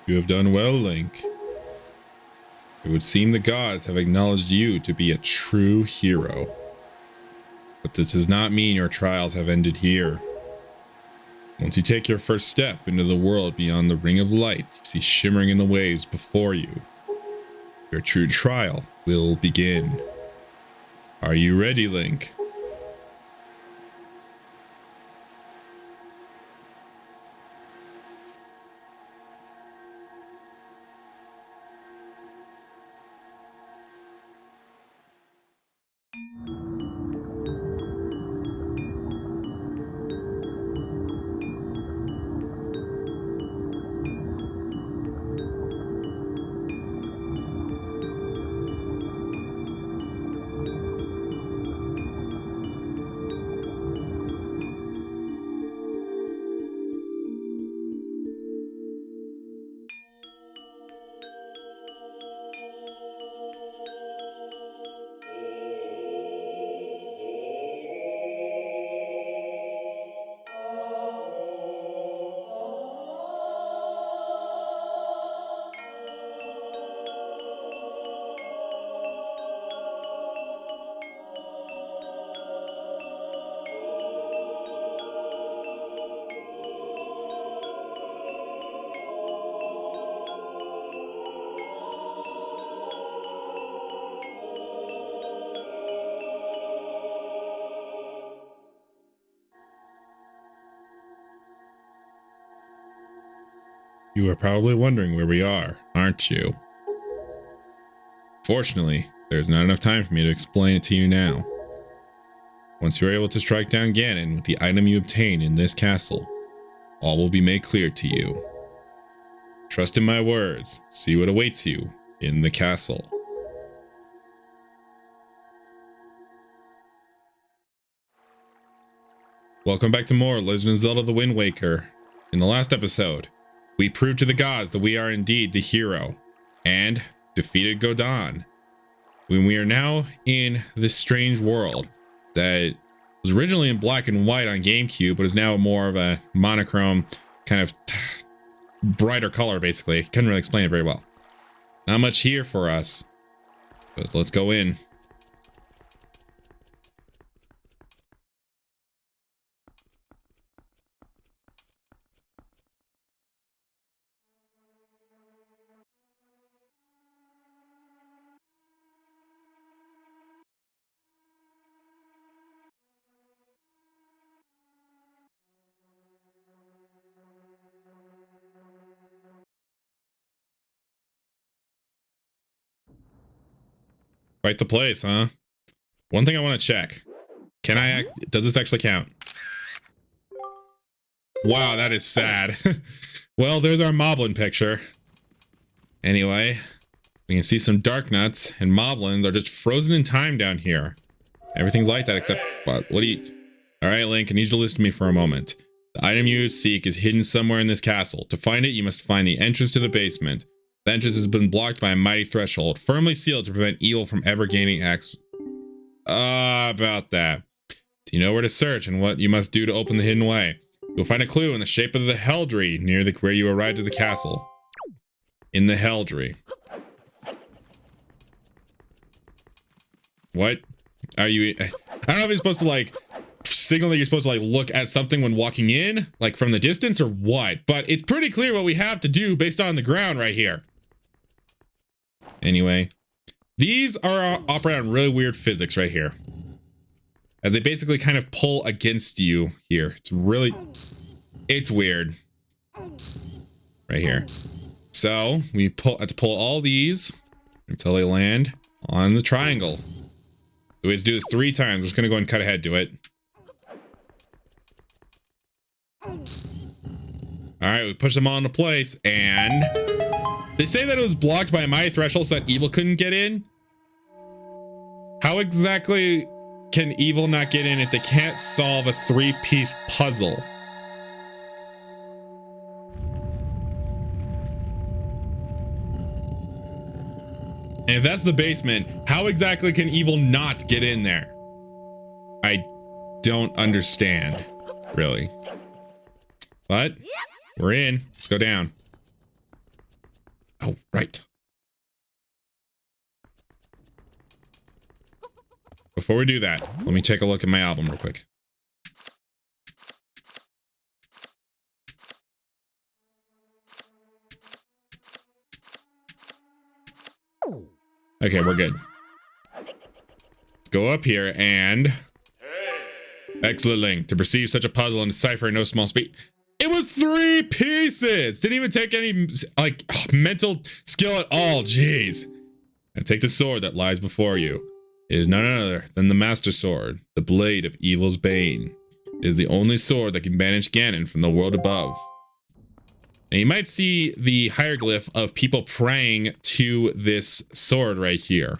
You have done well, Link. It would seem the gods have acknowledged you to be a true hero. But this does not mean your trials have ended here. Once you take your first step into the world beyond the ring of light you see shimmering in the waves before you, your true trial will begin. Are you ready, Link? You are probably wondering where we are, aren't you? Fortunately, there's not enough time for me to explain it to you now. Once you're able to strike down Ganon with the item you obtain in this castle, all will be made clear to you. Trust in my words, see what awaits you in the castle. Welcome back to more Legend of Zelda The Wind Waker. In the last episode, we proved to the gods that we are indeed the hero, and defeated Godon. When we are now in this strange world that was originally in black and white on GameCube, but is now more of a monochrome, kind of brighter color, basically. Couldn't really explain it very well. Not much here for us, but let's go in. Quite the place, huh? One thing I want to check. Does this actually count? Wow, that is sad. Well, there's our Moblin picture. Anyway, we can see some dark nuts, and Moblins are just frozen in time down here. Everything's like that except, what do you... Alright, Link, I need you to listen to me for a moment. The item you seek is hidden somewhere in this castle. To find it, you must find the entrance to the basement. The entrance has been blocked by a mighty threshold, firmly sealed to prevent evil from ever gaining access. About that. Do you know where to search and what you must do to open the hidden way? You'll find a clue in the shape of the Heldry near where you arrived at the castle. In the Heldry. What? Are you... I don't know if you're supposed to, like, signal that you're supposed to, like, look at something when walking in, like, from the distance or what, but it's pretty clear what we have to do based on the ground right here. Anyway, these are operate on really weird physics right here, as they basically kind of pull against you here. It's weird right here. So we have to pull all these until they land on the triangle. So we have to do this 3 times. We're just gonna go and cut ahead to it. All right, we push them all into place, and they say that it was blocked by a mighty threshold so that evil couldn't get in. How exactly can evil not get in if they can't solve a 3-piece puzzle? And if that's the basement, how exactly can evil not get in there? I don't understand, really. But we're in. Let's go down. Oh, right. Before we do that, let me take a look at my album real quick. Okay, we're good. Let's go up here and... Excellent link. To perceive such a puzzle and decipher in no small speed. It was 3 pieces! Didn't even take any, like, mental skill at all. Jeez. And take the sword that lies before you. It is none other than the Master Sword, the blade of evil's bane. It is the only sword that can banish Ganon from the world above. And you might see the hieroglyph of people praying to this sword right here.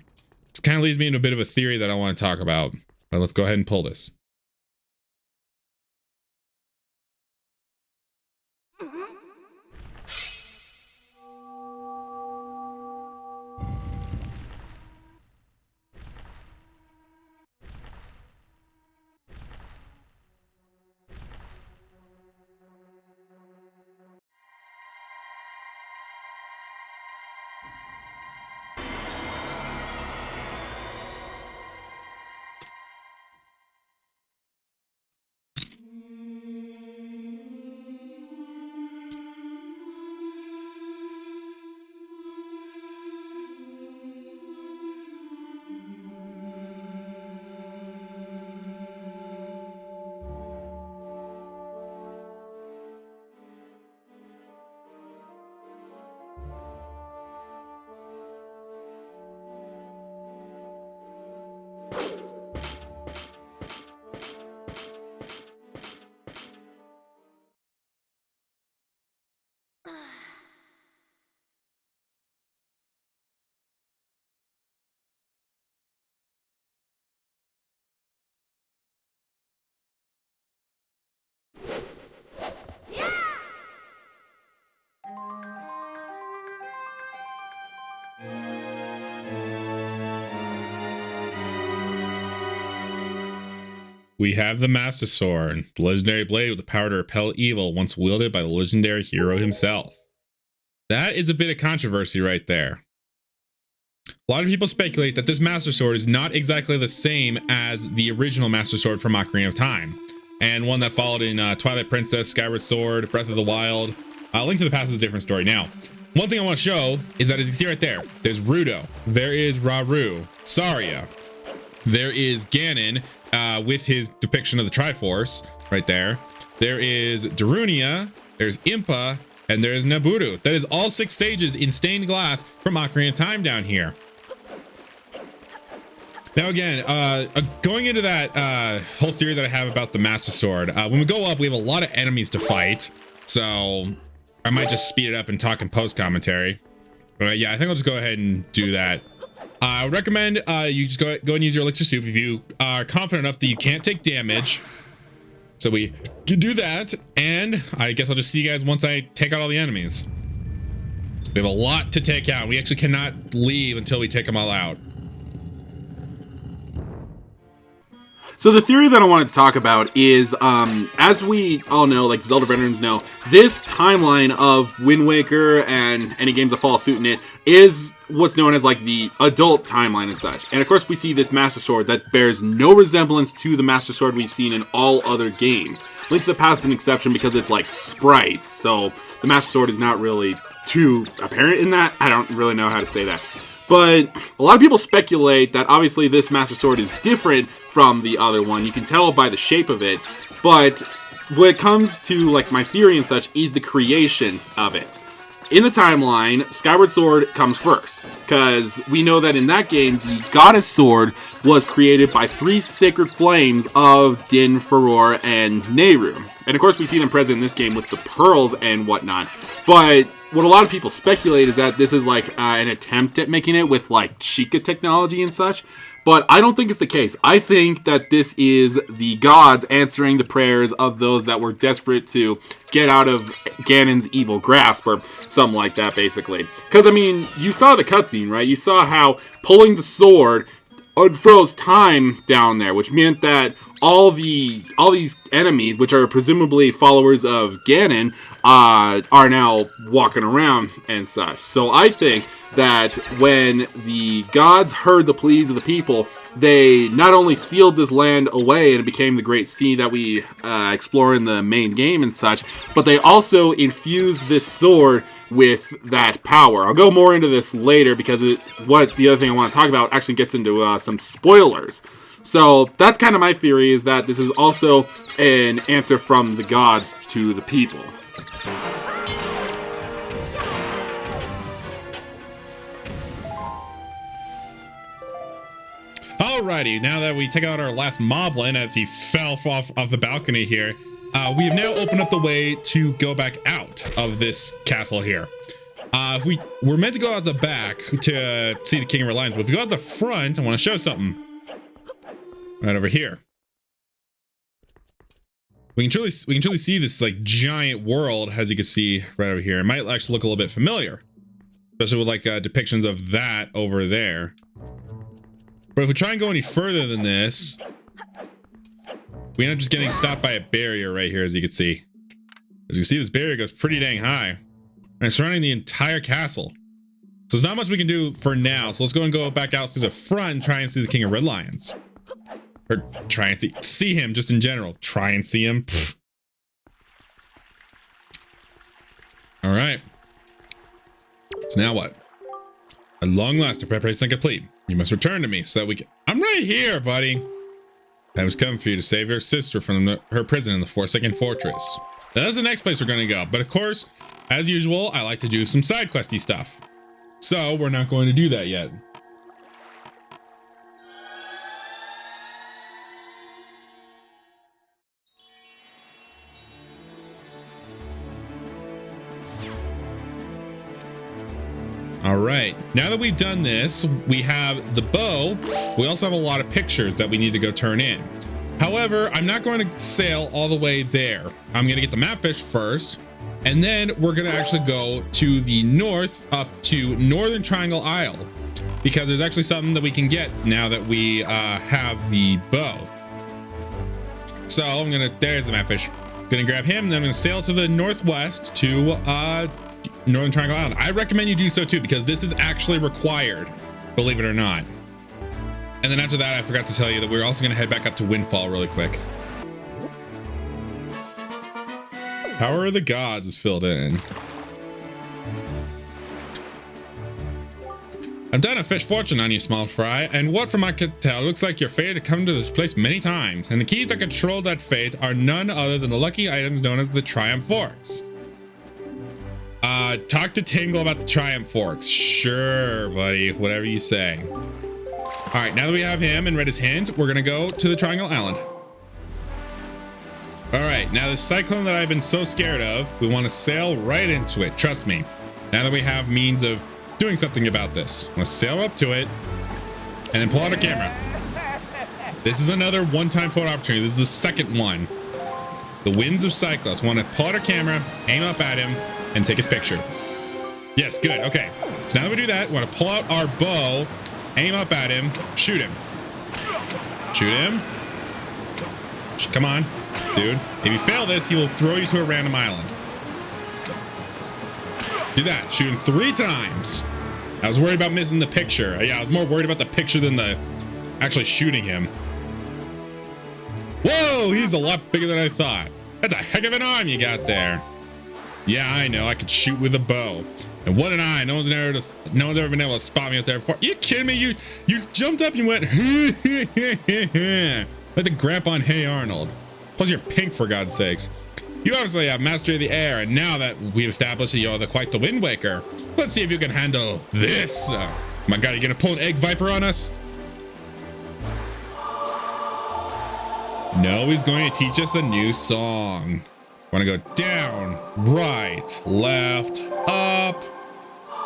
This kind of leads me into a bit of a theory that I want to talk about. But let's go ahead and pull this. We have the Master Sword, the legendary blade with the power to repel evil, once wielded by the legendary hero himself. That is a bit of controversy right there. A lot of people speculate that this Master Sword is not exactly the same as the original Master Sword from Ocarina of Time, and one that followed in Twilight Princess, Skyward Sword, Breath of the Wild. Link to the Past is a different story. Now, one thing I want to show is that, as you can see right there, there's Rudo, there is Rauru, Saria, there is Ganon, with his depiction of the Triforce right there. There is Darunia, there's Impa, and there's Nabooru. That is all 6 stages in stained glass from Ocarina of Time down here. Now again, going into that whole theory that I have about the Master Sword, when we go up, we have a lot of enemies to fight. So I might just speed it up and talk in post-commentary. But yeah, I think I'll just go ahead and do that. I would recommend you just go and use your elixir soup if you are confident enough that you can't take damage. So we can do that, and I guess I'll just see you guys once I take out all the enemies. We have a lot to take out. We actually cannot leave until we take them all out. So the theory that I wanted to talk about is, as we all know, like Zelda veterans know, this timeline of Wind Waker and any games that follow suit in it is what's known as like the adult timeline and such. And of course we see this Master Sword that bears no resemblance to the Master Sword we've seen in all other games. Link to the Past is an exception because it's like sprites, so the Master Sword is not really too apparent in that. I don't really know how to say that. But a lot of people speculate that obviously this Master Sword is different from the other one. You can tell by the shape of it. But when it comes to like my theory and such is the creation of it. In the timeline, Skyward Sword comes first. Because we know that in that game, the Goddess Sword was created by 3 sacred flames of Din, Furore, and Nehru. And of course we see them present in this game with the pearls and whatnot. But what a lot of people speculate is that this is like an attempt at making it with like Sheikah technology and such. But I don't think it's the case. I think that this is the gods answering the prayers of those that were desperate to get out of Ganon's evil grasp or something like that, basically. Because, I mean, you saw the cutscene, right? You saw how pulling the sword unfroze time down there, which meant that all these enemies, which are presumably followers of Ganon, are now walking around and such. So I think that when the gods heard the pleas of the people, they not only sealed this land away and it became the Great Sea that we explore in the main game and such, but they also infused this sword with that power. I'll go more into this later because the other thing I want to talk about actually gets into some spoilers. So that's kind of my theory, is that this is also an answer from the gods to the people. Alrighty, now that we take out our last moblin as he fell off the balcony here, we have now opened up the way to go back out of this castle here. We're meant to go out the back to see the King of Reliance, but if we go out the front, I want to show something. Right over here. We can truly see this like giant world, as you can see right over here. It might actually look a little bit familiar, especially with like depictions of that over there. But if we try and go any further than this, we end up just getting stopped by a barrier right here, as you can see. As you can see, this barrier goes pretty dang high. And it's surrounding the entire castle. So there's not much we can do for now. So let's go back out through the front and try and see the King of Red Lions. Or try and see him just in general. Try and see him. Pfft. All right. So now what? At long last, the preparation complete. You must return to me so that we can... I'm right here, buddy. Time has come for you to save your sister from her prison in the Forsaken Fortress. Now, that's the next place we're going to go. But of course, as usual, I like to do some side questy stuff. So we're not going to do that yet. All right, now that we've done this, we have the bow. We also have a lot of pictures that we need to go turn in. However, I'm not going to sail all the way there. I'm going to get the mapfish first, and then we're going to actually go to the north up to Northern Triangle Isle, because there's actually something that we can get now that we have the bow. So there's the mapfish. Gonna grab him, then I'm gonna sail to the northwest to Northern Triangle Island. I recommend you do so too, because this is actually required, believe it or not. And then after that, I forgot to tell you that we're also gonna head back up to Windfall really quick. Power of the Gods is filled in. I've done a fish fortune on you, small fry, and what from I could tell, looks like you're fated to come to this place many times, and the keys that control that fate are none other than the lucky items known as the Triumph Forks. Talk to Tingle about the Triumph Forks. Sure, buddy, whatever you say. All right, now that we have him and read his hint, we're gonna go to the Triangle Island. All right, now this cyclone that I've been so scared of, we want to sail right into it, trust me. Now that we have means of doing something about this, I'm gonna sail up to it and then pull out a camera. This is another one-time photo opportunity. This is the second one. The Winds of Cyclos. Want to pull out our camera, aim up at him, and take his picture. Yes, good. Okay. So now that we do that, we want to pull out our bow, aim up at him, shoot him. Shoot him. Come on, dude. If you fail this, he will throw you to a random island. Do that. Shoot him 3 times. I was worried about missing the picture. Yeah, I was more worried about the picture than the actually shooting him. Whoa, he's a lot bigger than I thought. That's a heck of an arm you got there. Yeah, I know. I could shoot with a bow. And what an eye. No one's ever been able to spot me up there before. You kidding me? You jumped up and you went like the grandpa on Hey Arnold. Plus you're pink, for God's sakes. You obviously have mastery of the air, and now that we've established that you're quite the Wind Waker, let's see if you can handle this. My God, you gonna pull an egg viper on us? No, he's going to teach us a new song. Want to go down, right, left, up.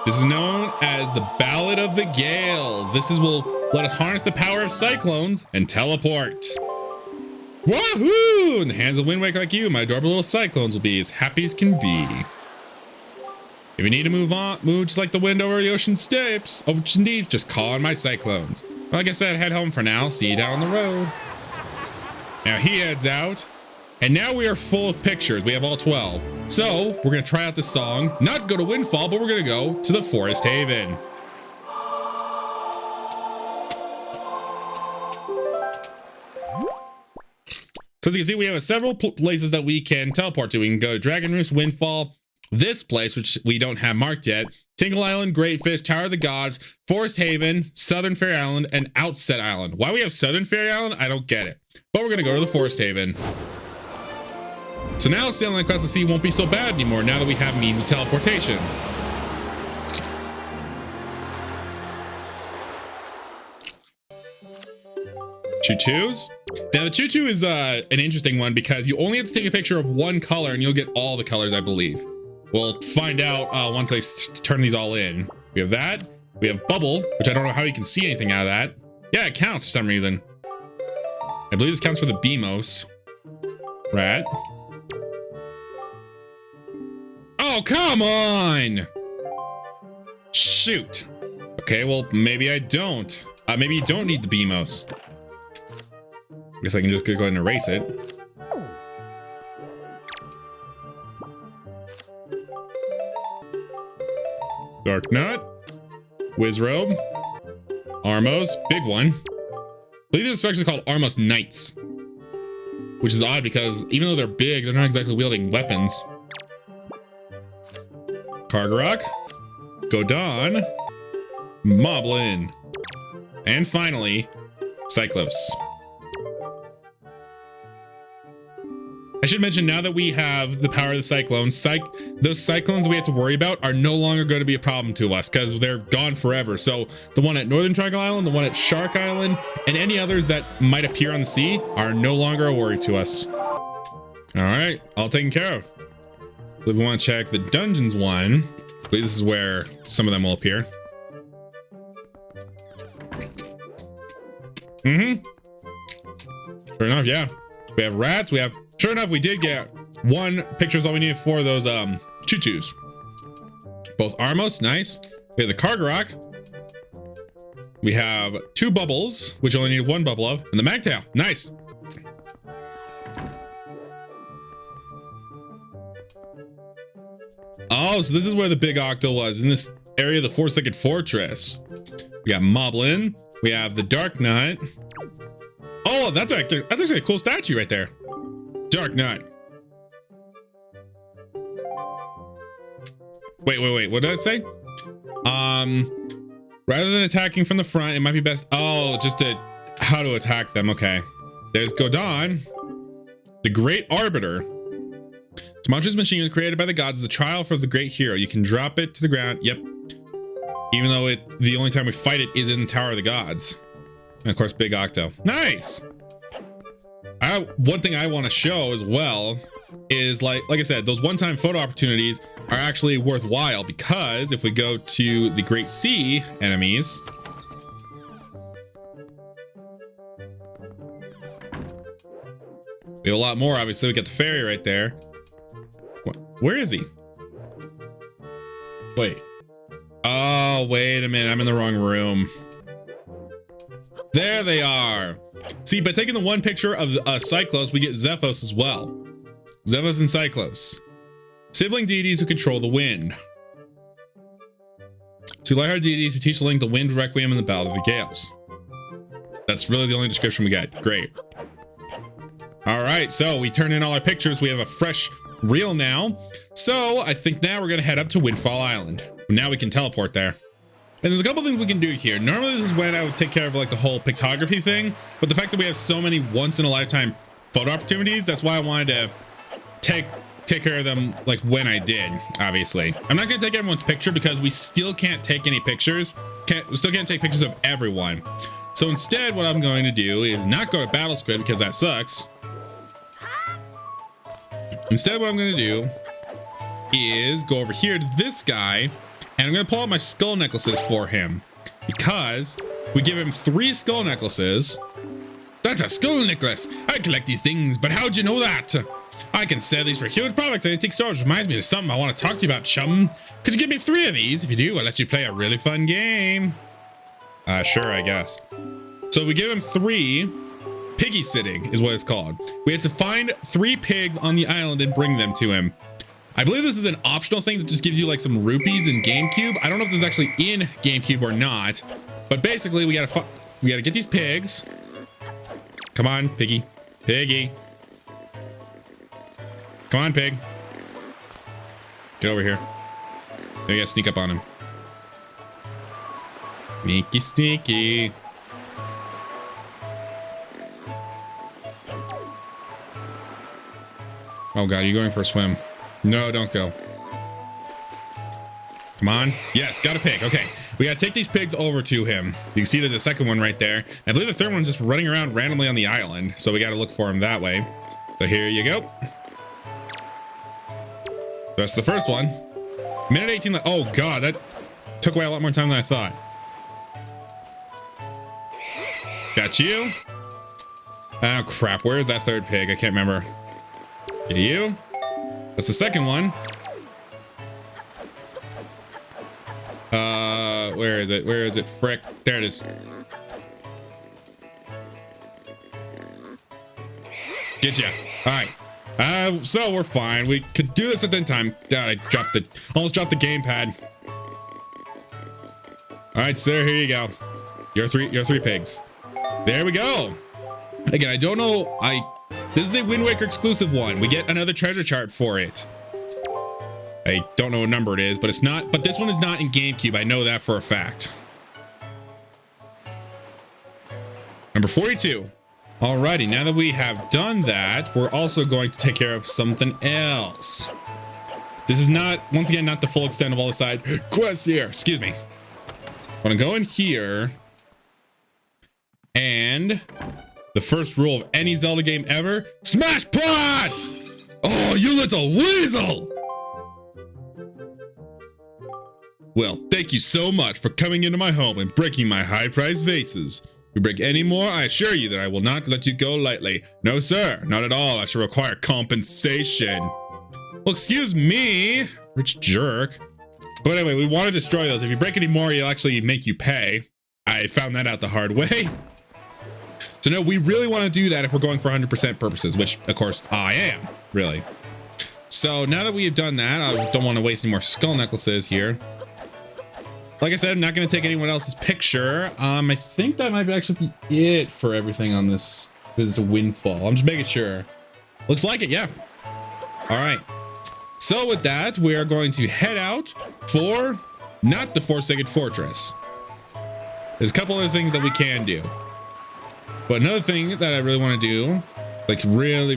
This is known as the Ballad of the Gales. Will let us harness the power of cyclones and teleport. Woohoo! In the hands of Wind Waker like you, my adorable little cyclones will be as happy as can be. If you need to move just like the wind over the ocean deep, just call on my cyclones. Like I said, head home for now. See you down the road. Now he heads out. And now we are full of pictures. We have all 12. So we're going to try out this song. Not go to Windfall, but we're going to go to the Forest Haven. So as you can see, we have several places that we can teleport to. We can go to Dragon Roost, Windfall, this place, which we don't have marked yet, Tingle Island, Great Fish, Tower of the Gods, Forest Haven, Southern Fairy Island, and Outset Island. Why we have Southern Fairy Island, I don't get it. But we're going to go to the Forest Haven. So now sailing across the sea won't be so bad anymore now that we have means of teleportation. Choo-choos? Now the choo-choo is an interesting one because you only have to take a picture of one color and you'll get all the colors, I believe. We'll find out once I turn these all in. We have that. We have bubble, which I don't know how you can see anything out of that. Yeah, it counts for some reason. I believe this counts for the BMOS. Rat. Oh, come on! Shoot. Okay, well, maybe I don't. Maybe you don't need the BMOS. I guess I can just go ahead and erase it. Dark Nut. Wizrobe. Armos. Big one. I believe this is actually called Armos Knights. Which is odd because even though they're big, they're not exactly wielding weapons. Kargarok. Godon. Moblin. And finally, Cyclops. I should mention now that we have the power of the cyclones, those cyclones we have to worry about are no longer going to be a problem to us because they're gone forever. So the one at Northern Triangle Island, the one at Shark Island, and any others that might appear on the sea are no longer a worry to us. All right, all taken care of. If we want to check the dungeons one, I believe this is where some of them will appear. Sure enough, yeah. We have rats, we have... Sure enough, we did get one picture is all we needed for those choo-choos. Both Armos, nice. We have the Kargarok. We have 2 bubbles, which only need 1 bubble of, and the Magtail, nice. Oh, so this is where the big octo was, in this area of the Four-Legged Fortress. We got Moblin. We have the Dark Nut. Oh, that's actually a cool statue right there. Dark Knight. Wait, what did I say? Rather than attacking from the front, it might be best. Oh, just how to attack them. Okay. There's Godon, the Great Arbiter. This monstrous machine was created by the gods as a trial for the great hero. You can drop it to the ground. Yep. Even though the only time we fight it is in the Tower of the Gods. And of course, Big Octo. Nice. One thing I want to show as well is like I said, those one-time photo opportunities are actually worthwhile because if we go to the Great Sea enemies, we have a lot more. Obviously, we got the ferry right there. Where is he? Wait. Oh, wait a minute. I'm in the wrong room. There they are. See, by taking the one picture of Cyclos, we get Zephos as well. Zephos and Cyclos. Sibling deities who control the wind. 2 lighthearted deities who teach Link the wind requiem and the Ballad of the Gales. That's really the only description we got. Great. All right, so we turn in all our pictures. We have a fresh reel now. So I think now we're gonna head up to Windfall Island. Now we can teleport there. And there's a couple things we can do here. Normally this is when I would take care of like the whole pictography thing, but the fact that we have so many once in a lifetime photo opportunities, that's why I wanted to take care of them like when I did, obviously. I'm not gonna take everyone's picture because we still can't take any pictures. We still can't take pictures of everyone. So instead what I'm going to do is not go to Battle Squid because that sucks. Instead what I'm gonna do is go over here to this guy. And I'm gonna pull out my skull necklaces for him because we give him 3 skull necklaces. That's a skull necklace. I collect these things, but how'd you know that? I can sell these for huge products and antique storage. Reminds me of something I want to talk to you about, chum. Could you give me 3 of these? If you do, I'll let you play a really fun game. Sure, I guess. So we give him 3. Piggy sitting is what it's called. We had to find 3 pigs on the island and bring them to him. I believe this is an optional thing that just gives you like some rupees in GameCube. I don't know if this is actually in GameCube or not, but basically we gotta get these pigs. Come on, piggy. Piggy. Come on, pig. Get over here. Now you gotta sneak up on him. Sneaky, sneaky. Oh god, are you going for a swim? No, don't go. Come on. Yes, got a pig. Okay, we gotta take these pigs over to him. You can see there's a second one right there. I believe the third one's just running around randomly on the island, so we gotta look for him that way. So here you go. That's the first one. Minute 18. Oh god, that took away a lot more time than I thought. Got you. Oh crap, where is that third pig? I can't remember. Get you. That's the second one. Where is it? Where is it? Frick. There it is. Get ya. All right. So we're fine. We could do this at the time. God, I almost dropped the gamepad. All right, sir, here you go. Your three pigs. There we go. Again, I don't know. This is a Wind Waker exclusive one. We get another treasure chart for it. I don't know what number it is, but it's not. But this one is not in GameCube. I know that for a fact. Number 42. Alrighty, now that we have done that, we're also going to take care of something else. This is not, once again, not the full extent of all the side quests here. Excuse me. I'm gonna go in here, and the first rule of any Zelda game ever: smash pots! Oh, you little weasel! Well, thank you so much for coming into my home and breaking my high-priced vases. If you break any more, I assure you that I will not let you go lightly. No, sir, not at all. I shall require compensation. Well, excuse me, rich jerk. But anyway, we want to destroy those. If you break any more, it'll actually make you pay. I found that out the hard way. So no, we really want to do that if we're going for 100% purposes, which of course I am, really. So now that we have done that, I don't want to waste any more skull necklaces here. Like I said, I'm not going to take anyone else's picture. I think that might actually be it for everything on this visit to Windfall. I'm just making sure. Looks like it, yeah. All right. So with that, we are going to head out for not the Forsaken Fortress. There's a couple other things that we can do. But another thing that I really want to do, like really,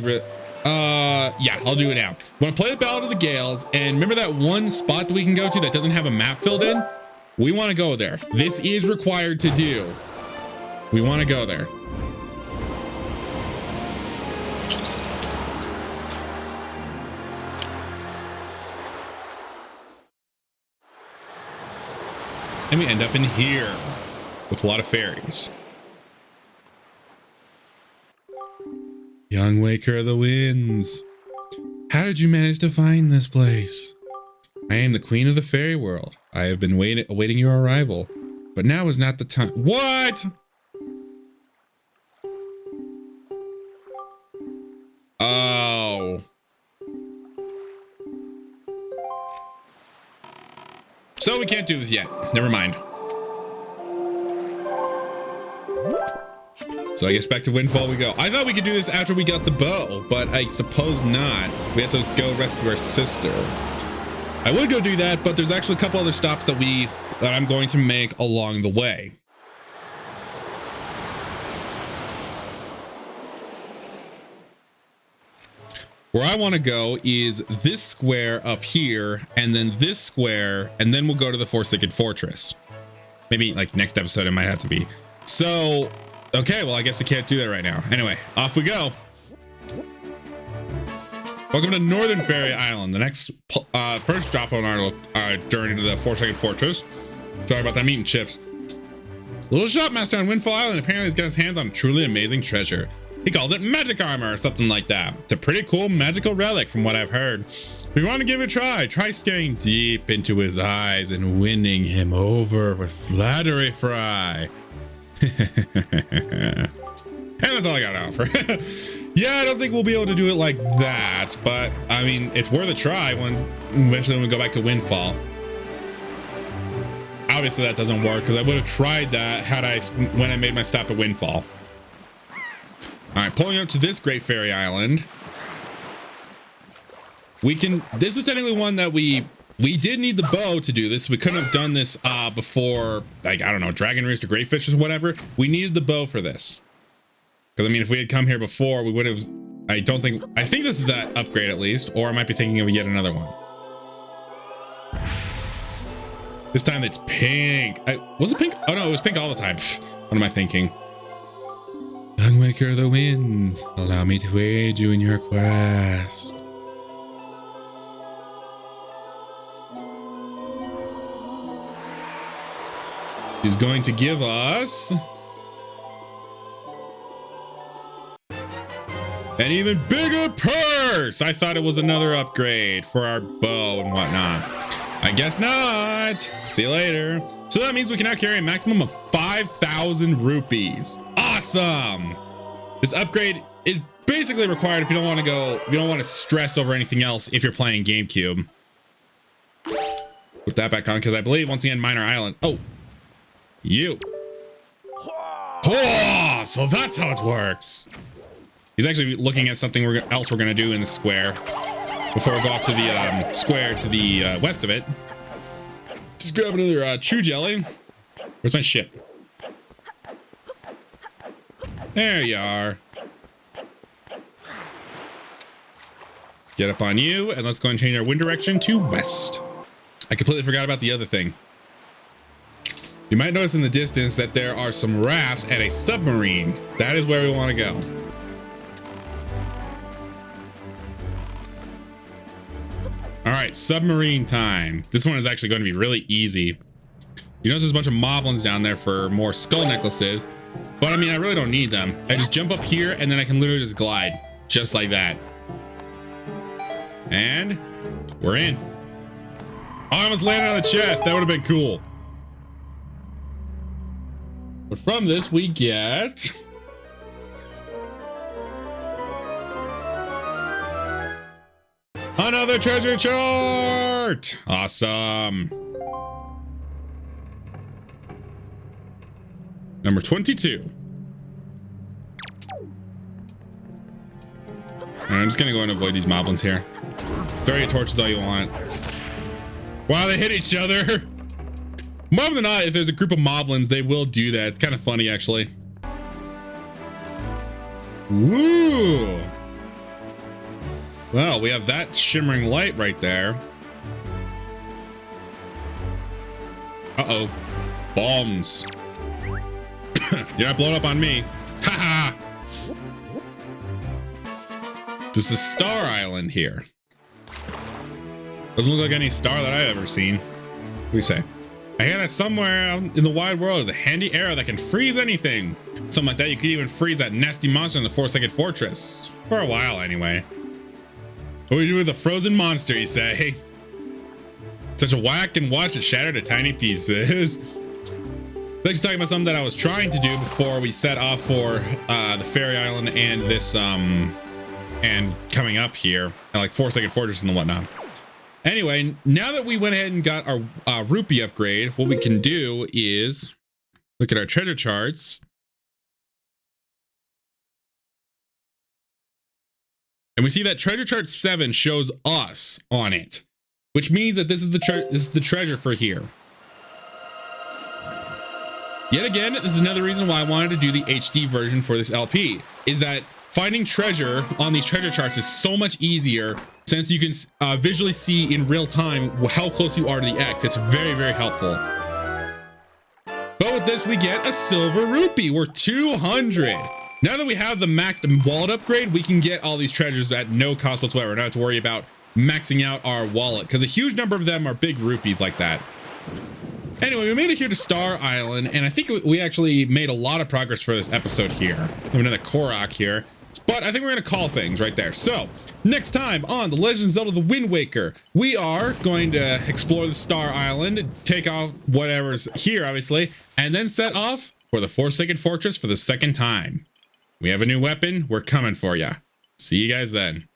yeah, I'll do it now. I want to play the Ballad of the Gales, and remember that one spot that we can go to that doesn't have a map filled in? We want to go there. This is required to do. We want to go there. And we end up in here with a lot of fairies. Young Waker of the Winds. How did you manage to find this place? I am the queen of the fairy world. I have been awaiting your arrival, but now is not the time. What? Oh. So we can't do this yet. Never mind. So I guess back to Windfall we go. I thought we could do this after we got the bow, but I suppose not. We have to go rescue our sister. I would go do that, but there's actually a couple other stops that I'm going to make along the way. Where I want to go is this square up here, and then this square, and then we'll go to the Forsaken Fortress. Maybe like next episode it might have to be. So, okay, well I guess I can't do that right now. Anyway, off we go. Welcome to Northern Fairy Island, the next first drop on our journey to the Forsaken Fortress. Sorry about that, I'm eating chips. Little shopmaster on Windfall Island apparently has got his hands on a truly amazing treasure. He calls it magic armor or something like that. It's a pretty cool magical relic from what I've heard. We want to give it a try. Try staring deep into his eyes and winning him over with flattery fry. And that's all I got to offer. Yeah, I don't think we'll be able to do it like that, but I mean, it's worth a try when eventually we go back to Windfall. Obviously that doesn't work because I would have tried that when I made my stop at Windfall. All right, pulling up to this Great Fairy Island. This is technically one that we did need the bow to do this. We couldn't have done this before, like, I don't know, Dragon Roost or Great Fish or whatever. We needed the bow for this. Because I mean, if we had come here before, we would have, I think this is that upgrade at least, or I might be thinking of yet another one. This time it's pink. Was it pink? Oh no, it was pink all the time. What am I thinking? Young Waker of the Winds, allow me to aid you in your quest. She's going to give us an even bigger purse. I thought it was another upgrade for our bow and whatnot. I guess not. See you later. So that means we can now carry a maximum of 5,000 rupees. Awesome. This upgrade is basically required if you don't want to stress over anything else if you're playing GameCube. Put that back on because I believe once again Minor Island. Oh, you. Oh, so that's how it works. He's actually looking at something else we're gonna do in the square before we go off to the square to the west of it. Just grab another chew jelly. Where's my ship? There you are. Get up on you, and let's go and change our wind direction to west. I completely forgot about the other thing. You might notice in the distance that there are some rafts and a submarine. That is where we want to go. All right, submarine time. This one is actually going to be really easy. You notice there's a bunch of moblins down there for more skull necklaces, but I mean, I really don't need them. I just jump up here and then I can literally just glide just like that. And we're in. Oh, I almost landed on the chest. That would have been cool. But from this, we get another treasure chart. Awesome. Number 22. I'm just gonna go and avoid these moblins here. Throw your torches all you want. Wow, they hit each other. More often than not, if there's a group of moblins, they will do that. It's kind of funny, actually. Woo! Well, we have that shimmering light right there. Uh-oh. Bombs. You're not blowing up on me. Haha! This is Star Island here. Doesn't look like any star that I've ever seen. What do you say? I hear that somewhere out in the wide world is a handy arrow that can freeze anything. Something like that, you could even freeze that nasty monster in the four-second fortress. For a while, anyway. What do we do with a frozen monster, you say? Such a whack and watch it shatter to tiny pieces. Thanks for talking about something that I was trying to do before we set off for the Fairy Island and this, and coming up here, and like four-second fortress and whatnot. Anyway, now that we went ahead and got our rupee upgrade, what we can do is look at our treasure charts. And we see that treasure chart 7 shows us on it, which means that this is the treasure for here. Yet again, this is another reason why I wanted to do the HD version for this LP, is that finding treasure on these treasure charts is so much easier since you can visually see in real time how close you are to the X. It's very, very helpful. But with this, we get a silver rupee. We're 200. Now that we have the maxed wallet upgrade, we can get all these treasures at no cost whatsoever. Not have to worry about maxing out our wallet because a huge number of them are big rupees like that. Anyway, we made it here to Star Island, and I think we actually made a lot of progress for this episode here. We have another Korok here, but I think we're going to call things right there. So, next time on The Legend of Zelda: The Wind Waker, we are going to explore the Star Island, take off whatever's here, obviously, and then set off for the Forsaken Fortress for the second time. We have a new weapon. We're coming for ya. See you guys then.